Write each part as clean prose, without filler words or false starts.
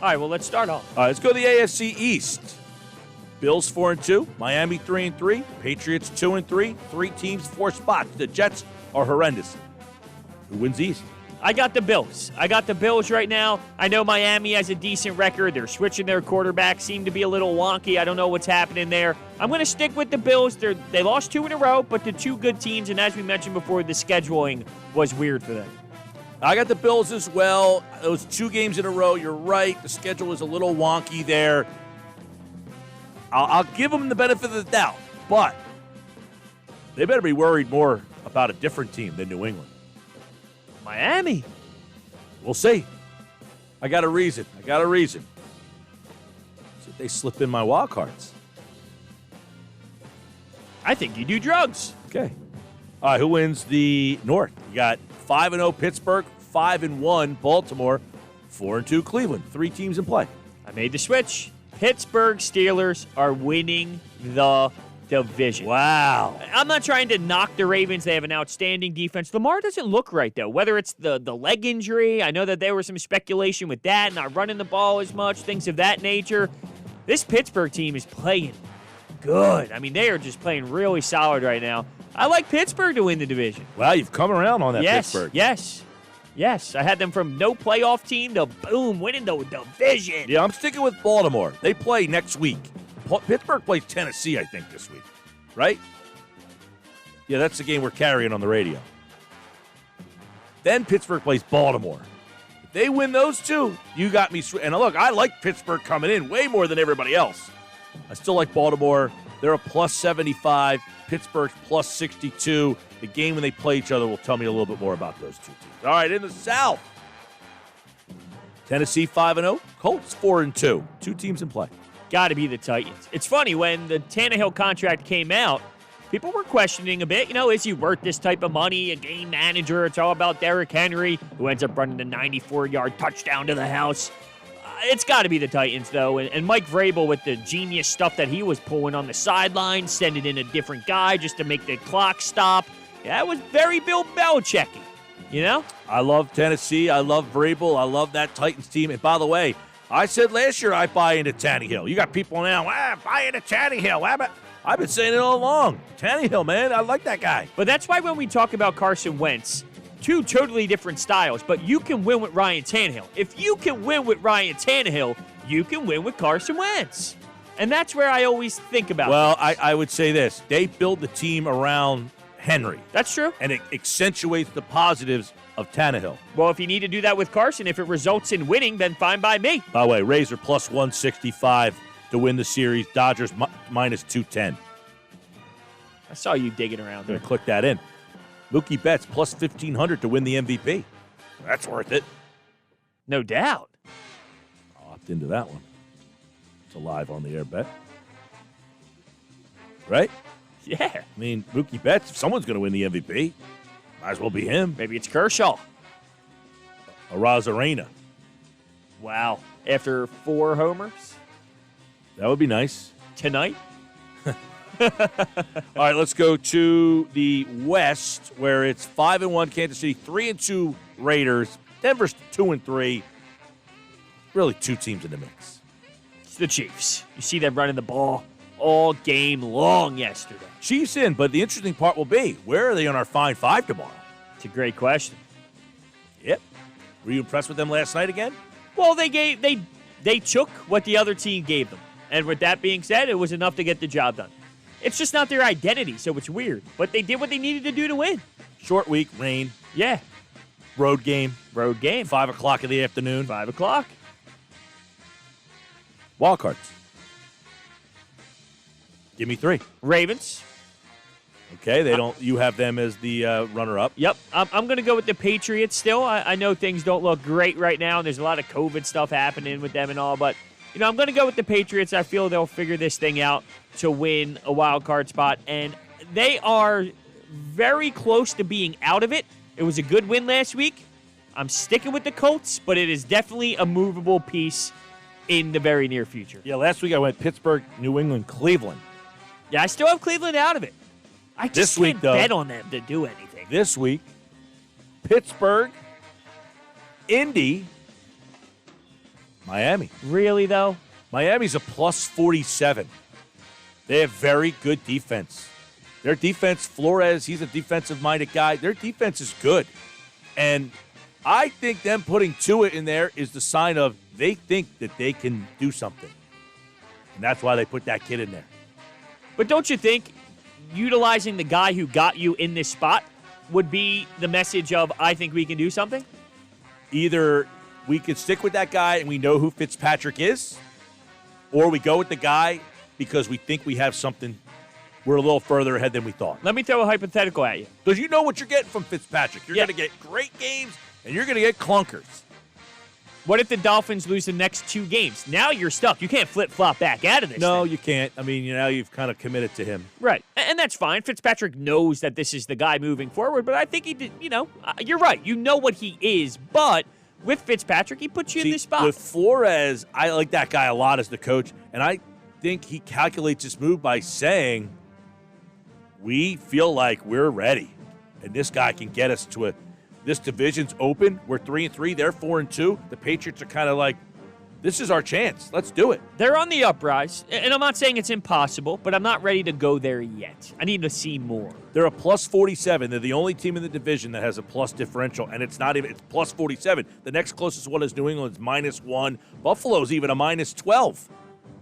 All right, well, let's start off. All right, let's go to the AFC East. Bills 4-2, Miami 3-3, Patriots 2-3, 3 teams, 4 spots. The Jets are horrendous. Who wins East? I got the Bills. Right now. I know Miami has a decent record. They're switching their quarterback. Seem to be a little wonky. I don't know what's happening there. I'm going to stick with the Bills. They lost 2 in a row, but the 2 good teams, and as we mentioned before, the scheduling was weird for them. I got the Bills as well. Those 2 games in a row, you're right. The schedule is a little wonky there. I'll give them the benefit of the doubt, but they better be worried more about a different team than New England. Miami. We'll see. I got a reason. See if they slip in my wild cards. I think you do drugs. Okay. All right, who wins the North? You got 5-0 Pittsburgh, 5-1 Baltimore, 4-2 Cleveland. 3 teams in play. I made the switch. Pittsburgh Steelers are winning the division. Wow. I'm not trying to knock the Ravens. They have an outstanding defense. Lamar doesn't look right, though. Whether it's the leg injury, I know that there was some speculation with that, not running the ball as much, things of that nature. This Pittsburgh team is playing good. I mean, they are just playing really solid right now. I like Pittsburgh to win the division. Wow, you've come around on that Pittsburgh. Yes. I had them from no playoff team to boom, winning the division. Yeah, I'm sticking with Baltimore. They play next week. Pittsburgh plays Tennessee, I think, this week. Right? Yeah, that's the game we're carrying on the radio. Then Pittsburgh plays Baltimore. If they win those 2, you got me. And look, I like Pittsburgh coming in way more than everybody else. I still like Baltimore. They're a plus 75. Pittsburgh's plus 62. The game when they play each other will tell me a little bit more about those 2 teams. All right, in the South. Tennessee 5-0. Colts 4-2. 2 teams in play. Got to be the Titans. It's funny, when the Tannehill contract came out, people were questioning a bit, is he worth this type of money? A game manager, it's all about Derrick Henry, who ends up running a 94-yard touchdown to the house. It's got to be the Titans, though, and Mike Vrabel with the genius stuff that he was pulling on the sideline, sending in a different guy just to make the clock stop. That was very Bill Belichick-y, I love Tennessee. I love Vrabel. I love that Titans team. And by the way, I said last year I buy into Tannehill. You got people now, buy into Tannehill. I've been saying it all along. Tannehill, man, I like that guy. But that's why when we talk about Carson Wentz, 2 totally different styles, but you can win with Ryan Tannehill. If you can win with Ryan Tannehill, you can win with Carson Wentz. And that's where I always think about Well, things. I would say this. They build the team around Henry. That's true. And it accentuates the positives of Tannehill. Well, if you need to do that with Carson, if it results in winning, then fine by me. By the way, Rays are plus 165 to win the series. Dodgers minus 210. I saw you digging around I'm there. going to click that in. Mookie Betts plus 1,500 to win the MVP. That's worth it. No doubt. I'll opt into that one. It's a live on the air bet. Right? Yeah. I mean, Mookie Betts, if someone's going to win the MVP, might as well be him. Maybe it's Kershaw. Arozarena. Wow. After 4 homers That would be nice. tonight? All right, let's go to the West, where it's 5-1 Kansas City, 3-2 Raiders, Denver's 2-3. Really 2 teams in the mix. It's the Chiefs. You see them running the ball all game long yesterday. Chiefs in, but the interesting part will be, where are they on our Fine Five tomorrow? It's a great question. Yep. Were you impressed with them last night again? Well, they took what the other team gave them. And with that being said, it was enough to get the job done. It's just not their identity, so it's weird. But they did what they needed to do to win. Short week, rain, Yeah. road game, 5 o'clock in the afternoon. 5 o'clock. Wild cards. Give me 3. Ravens. Okay, they don't. You have them as the runner-up. Yep. I'm going to go with the Patriots still. I know things don't look great right now, and there's a lot of COVID stuff happening with them and all, but I'm going to go with the Patriots. I feel they'll figure this thing out to win a wild card spot, and they are very close to being out of it. It was a good win last week. I'm sticking with the Colts, but it is definitely a movable piece in the very near future. Yeah, last week I went Pittsburgh, New England, Cleveland. Yeah, I still have Cleveland out of it. I just This week, can't though, bet on them to do anything. This week, Pittsburgh, Indy, Miami. Really, though? Miami's a plus 47. They have very good defense. Their defense, Flores, he's a defensive-minded guy. Their defense is good. And I think them putting Tua in there is the sign of they think that they can do something. And that's why they put that kid in there. But don't you think utilizing the guy who got you in this spot would be the message of, I think we can do something? Either we could stick with that guy and we know who Fitzpatrick is, or we go with the guy because we think we have something. We're a little further ahead than we thought. Let me throw a hypothetical at you. Because you know what you're getting from Fitzpatrick. You're going to get great games, and you're going to get clunkers. What if the Dolphins lose the next 2 games? Now you're stuck. You can't flip-flop back out of this No, thing. you can't. I mean, now you've kind of committed to him. Right. And that's fine. Fitzpatrick knows that this is the guy moving forward, but I think he did, you're right. You know what he is, but with Fitzpatrick, he puts you in this spot. With Flores, I like that guy a lot as the coach, and I think he calculates his move by saying, we feel like we're ready, and this guy can get us to this division's open. We're 3-3. They're 4-2. The Patriots are kind of like, this is our chance. Let's do it. They're on the uprise, and I'm not saying it's impossible, but I'm not ready to go there yet. I need to see more. They're a plus 47. They're the only team in the division that has a plus differential, and it's plus 47. The next closest one is New England's -1. Buffalo's even a -12.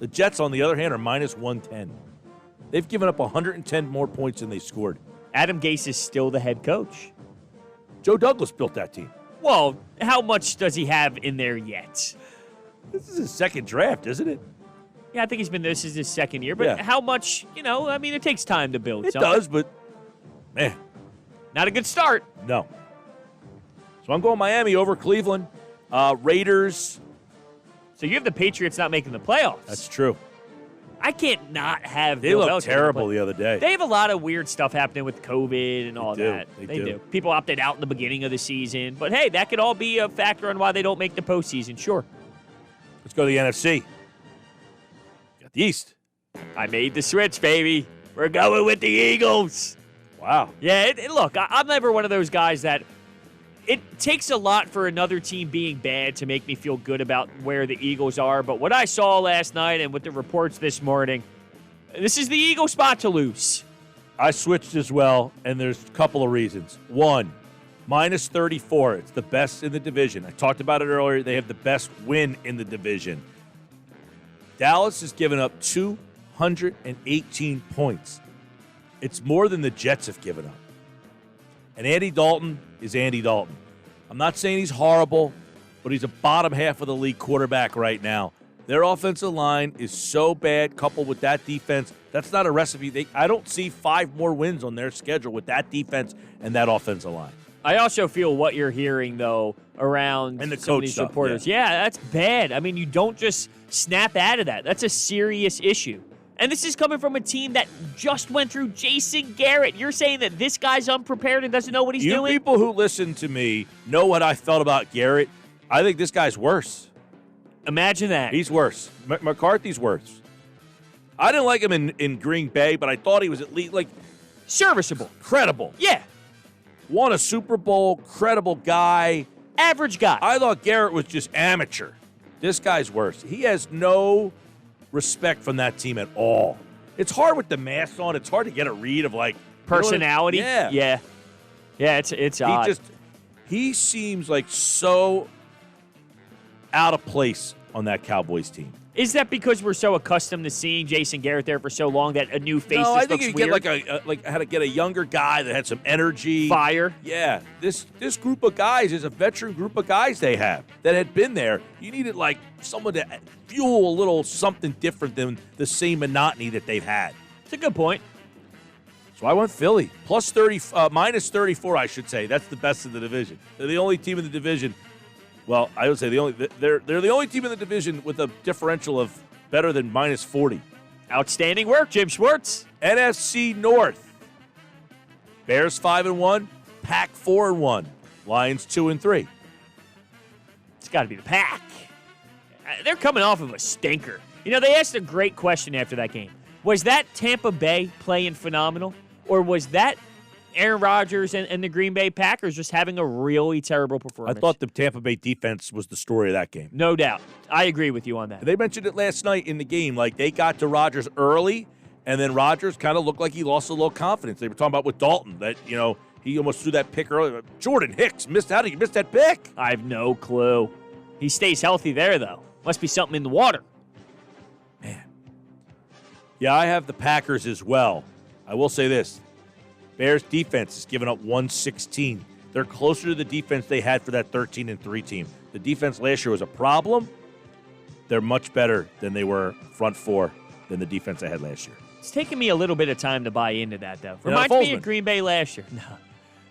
The Jets, on the other hand, are -110. They've given up 110 more points than they scored. Adam Gase is still the head coach. Joe Douglas built that team. Well, how much does he have in there yet? This is his second draft, isn't it? Yeah, I think this is his second year. But how much, it takes time to build something. It does, but, man. Not a good start. No. So I'm going Miami over Cleveland. Raiders. So you have the Patriots not making the playoffs. That's true. I can't not have They looked terrible the other day. They have a lot of weird stuff happening with COVID and all that. They do. People opted out in the beginning of the season. But, hey, that could all be a factor on why they don't make the postseason. Sure. Let's go to the NFC. Got the East. I made the switch, baby. We're going with the Eagles. Wow. Yeah, look, I'm never one of those guys that it takes a lot for another team being bad to make me feel good about where the Eagles are. But what I saw last night and with the reports this morning, this is the Eagle spot to lose. I switched as well, and there's a couple of reasons. One, -34. It's the best in the division. I talked about it earlier. They have the best win in the division. Dallas has given up 218 points. It's more than the Jets have given up. And Andy Dalton is Andy Dalton. I'm not saying he's horrible, but he's a bottom half of the league quarterback right now. Their offensive line is so bad, coupled with that defense. That's not a recipe. I don't see 5 more wins on their schedule with that defense and that offensive line. I also feel what you're hearing, though, around and the some of these reporters. Yeah, that's bad. I mean, you don't just snap out of that. That's a serious issue. And this is coming from a team that just went through Jason Garrett. You're saying that this guy's unprepared and doesn't know what he's doing? You people who listen to me know what I felt about Garrett. I think this guy's worse. Imagine that. He's worse. McCarthy's worse. I didn't like him in Green Bay, but I thought he was at least, serviceable. Credible. Yeah. Won a Super Bowl, credible guy. Average guy. I thought Garrett was just amateur. This guy's worse. He has no respect from that team at all. It's hard with the mask on. It's hard to get a read of personality. Yeah. It's odd. He seems like so out of place on that Cowboys team. Is that because we're so accustomed to seeing Jason Garrett there for so long that a new face just I think looks you weird? get how to get a younger guy that had some energy, fire. Yeah, this group of guys is a veteran group of guys they have that had been there. You needed someone to fuel a little something different than the same monotony that they've had. It's a good point. So I went Philly -34. I should say that's the best in the division. They're the only team in the division. Well, I would say they're the only team in the division with a differential of better than -40. Outstanding work, Jim Schwartz. NFC North. Bears 5-1, Pack 4-1, Lions 2-3. It's got to be the Pack. They're coming off of a stinker. They asked a great question after that game. Was that Tampa Bay playing phenomenal, or was that Aaron Rodgers and the Green Bay Packers just having a really terrible performance. I thought the Tampa Bay defense was the story of that game. No doubt. I agree with you on that. They mentioned it last night in the game. Like, they got to Rodgers early, and then Rodgers kind of looked like he lost a little confidence. They were talking about with Dalton that, he almost threw that pick early. Jordan Hicks missed. How did he miss that pick? I have no clue. He stays healthy there, though. Must be something in the water. Man. Yeah, I have the Packers as well. I will say this. Bears defense has given up 116. They're closer to the defense they had for that 13-3 team. The defense last year was a problem. They're much better than they were front four than the defense I had last year. It's taken me a little bit of time to buy into that, though. Reminds me of Green Bay last year. No.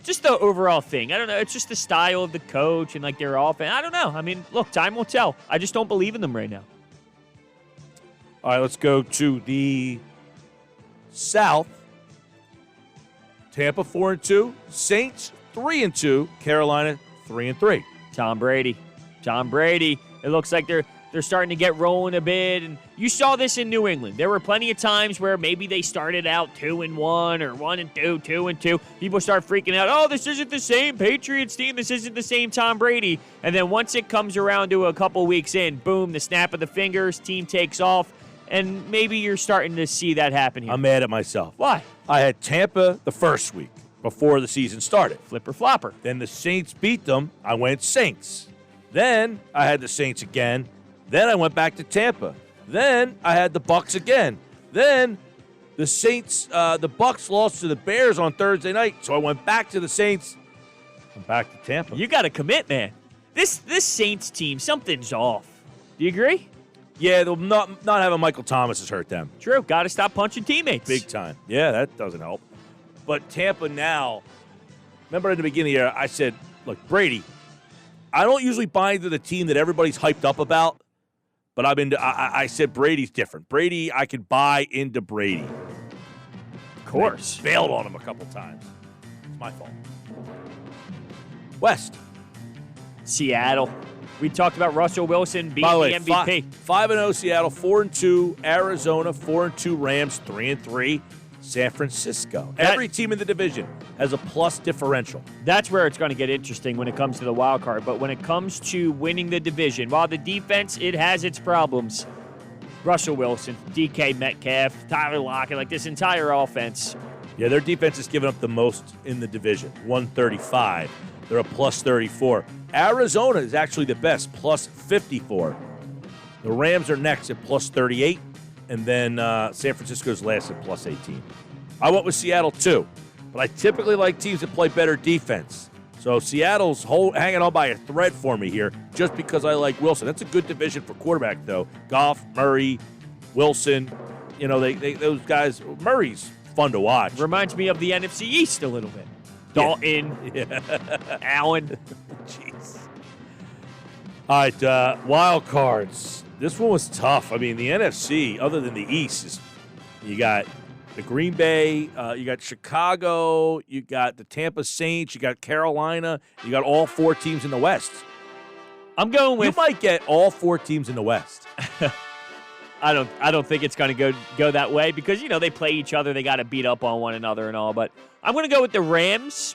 Just the overall thing. I don't know. It's just the style of the coach and, their offense. I don't know. I mean, look, time will tell. I just don't believe in them right now. All right, let's go to the South. Tampa 4-2, Saints 3-2, Carolina 3-3. Tom Brady. It looks like they're starting to get rolling a bit, and you saw this in New England. There were plenty of times where maybe they started out 2-1 or 1-2, 2-2. People start freaking out. Oh, this isn't the same Patriots team. This isn't the same Tom Brady. And then once it comes around to a couple weeks in, boom, the snap of the fingers, team takes off. And maybe you're starting to see that happen here. I'm mad at myself. Why? I had Tampa the first week before the season started. Flipper flopper. Then the Saints beat them. I went Saints. Then I had the Saints again. Then I went back to Tampa. Then I had the Bucs again. Then the Saints, the Bucs lost to the Bears on Thursday night, so I went back to the Saints. I'm back to Tampa. You got to commit, man. This Saints team, something's off. Do you agree? Yeah, not having Michael Thomas has hurt them. True. Got to stop punching teammates. Big time. Yeah, that doesn't help. But Tampa now, remember at the beginning of the year, I said, look, Brady, I don't usually buy into the team that everybody's hyped up about, but I said Brady's different. Brady, I could buy into Brady. Of course. I bailed on him a couple times. It's my fault. West. Seattle. We talked about Russell Wilson being By the way, the MVP. 5-0 Seattle, 4-2 Arizona, 4-2 Rams, 3-3 San Francisco. Every team in the division has a plus differential. That's where it's going to get interesting when it comes to the wild card. But when it comes to winning the division, while the defense, it has its problems. Russell Wilson, DK Metcalf, Tyler Lockett, this entire offense. Yeah, their defense has given up the most in the division, 135. They're a plus 34. Arizona is actually the best, plus 54. The Rams are next at plus 38, and then San Francisco's last at plus 18. I went with Seattle too, but I typically like teams that play better defense. So Seattle's hanging on by a thread for me here just because I like Wilson. That's a good division for quarterback, though. Goff, Murray, Wilson, those guys. Murray's fun to watch. Reminds me of the NFC East a little bit. Dalton, Allen. Jeez. All right, wild cards. This one was tough. I mean, the NFC, other than the East, you got the Green Bay, you got Chicago, you got the Tampa Saints, you got Carolina, you got all four teams in the West. I'm going with. You might get all four teams in the West. I don't think it's going to go that way because they play each other. They got to beat up on one another and all. But I'm going to go with the Rams,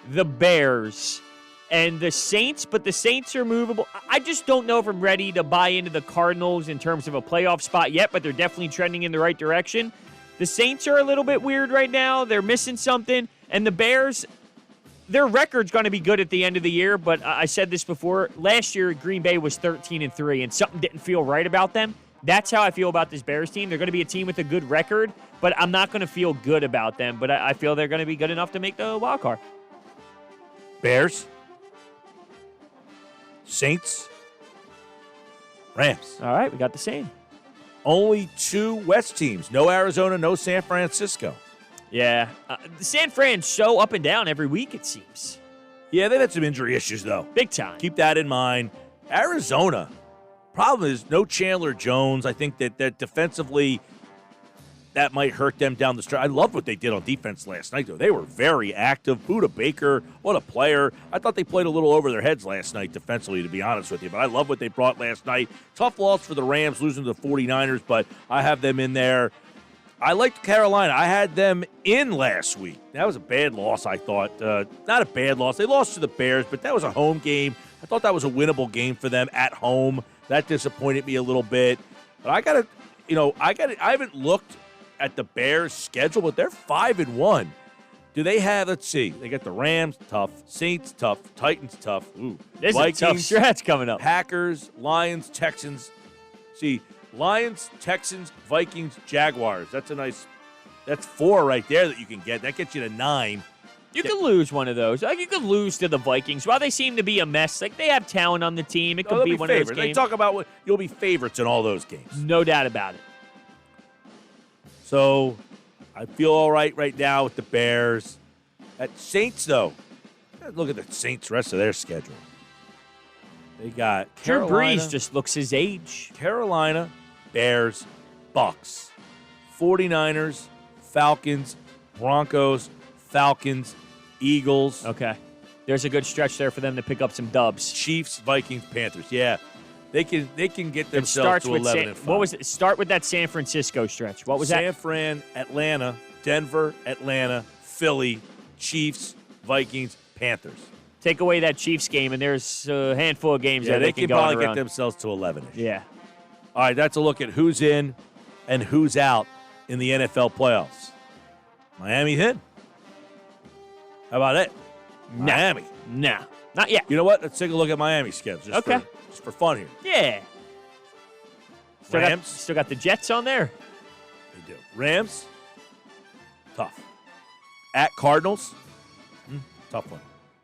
the Bears, and the Saints. But the Saints are movable. I just don't know if I'm ready to buy into the Cardinals in terms of a playoff spot yet. But they're definitely trending in the right direction. The Saints are a little bit weird right now. They're missing something. And the Bears, their record's going to be good at the end of the year. But I said this before. Last year, Green Bay was 13-3, and something didn't feel right about them. That's how I feel about this Bears team. They're going to be a team with a good record, but I'm not going to feel good about them. But I feel they're going to be good enough to make the wild card. Bears, Saints, Rams. All right, we got the same. Only two West teams. No Arizona, no San Francisco. Yeah. The San Fran's so up and down every week, it seems. Yeah, they've had some injury issues, though. Big time. Keep that in mind. Arizona. Problem is, no Chandler Jones. I think that defensively, that might hurt them down the stretch. I loved what they did on defense last night, though. They were very active. Buda Baker, what a player. I thought they played a little over their heads last night defensively, to be honest with you. But I love what they brought last night. Tough loss for the Rams, losing to the 49ers, but I have them in there. I liked Carolina. I had them in last week. That was a bad loss, I thought. Not a bad loss. They lost to the Bears, but that was a home game. I thought that was a winnable game for them at home. That disappointed me a little bit. But I haven't looked at the Bears' schedule, but they're 5-1. Do they have, let's see, they got the Rams, tough, Saints, tough, Titans, tough. Ooh. There's Vikings, a tough stretch coming up. Packers, Lions, Texans. See, Lions, Texans, Vikings, Jaguars. That's 4 right there that you can get. That gets you to 9. You could lose one of those. Like, you could lose to the Vikings. While they seem to be a mess, like, they have talent on the team. It could be one favorites. of those games. They talk about you'll be favorites in all those games. No doubt about it. So I feel all right now with the Bears. At Saints, though, look at the Saints' rest of their schedule. They got Drew Carolina, Brees just looks his age. Carolina, Bears, Bucks, 49ers, Falcons, Broncos, Falcons, Eagles. Okay. There's a good stretch there for them to pick up some dubs. Chiefs, Vikings, Panthers. Yeah. They can get It themselves starts to with 11-5. What was it? Start with that San Francisco stretch. What was that? San Fran, Atlanta, Denver, Atlanta, Philly, Chiefs, Vikings, Panthers. Take away that Chiefs game, and there's a handful of games that they can can go probably around. get themselves to 11-ish. Yeah. All right, that's a look at who's in and who's out in the NFL playoffs. Miami's in. How about it? Miami. No, not yet. You know what? Let's take a look at Miami's schedule. Just for fun here. Yeah. Rams. Still got the Jets on there. They do. Rams. Tough. At Cardinals. Tough one.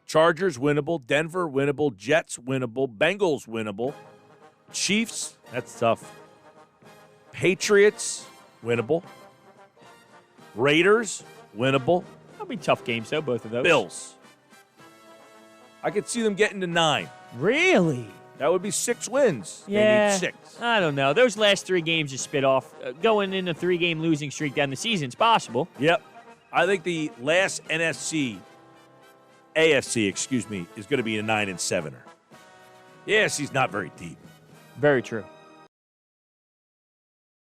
Chargers, winnable. Denver, winnable. Jets, winnable. Bengals, winnable. Chiefs, that's tough. Patriots, winnable. Raiders, winnable. That'll be tough games, though, both of those. Bills. I could see them getting to 9. Really? That would be 6 wins. Yeah. They need 6. I don't know. Those last 3 games you spit off. Going in a 3-game losing streak down the season's possible. Yep. I think the last AFC, is going to be a 9-7er. The AFC's not very deep. Very true.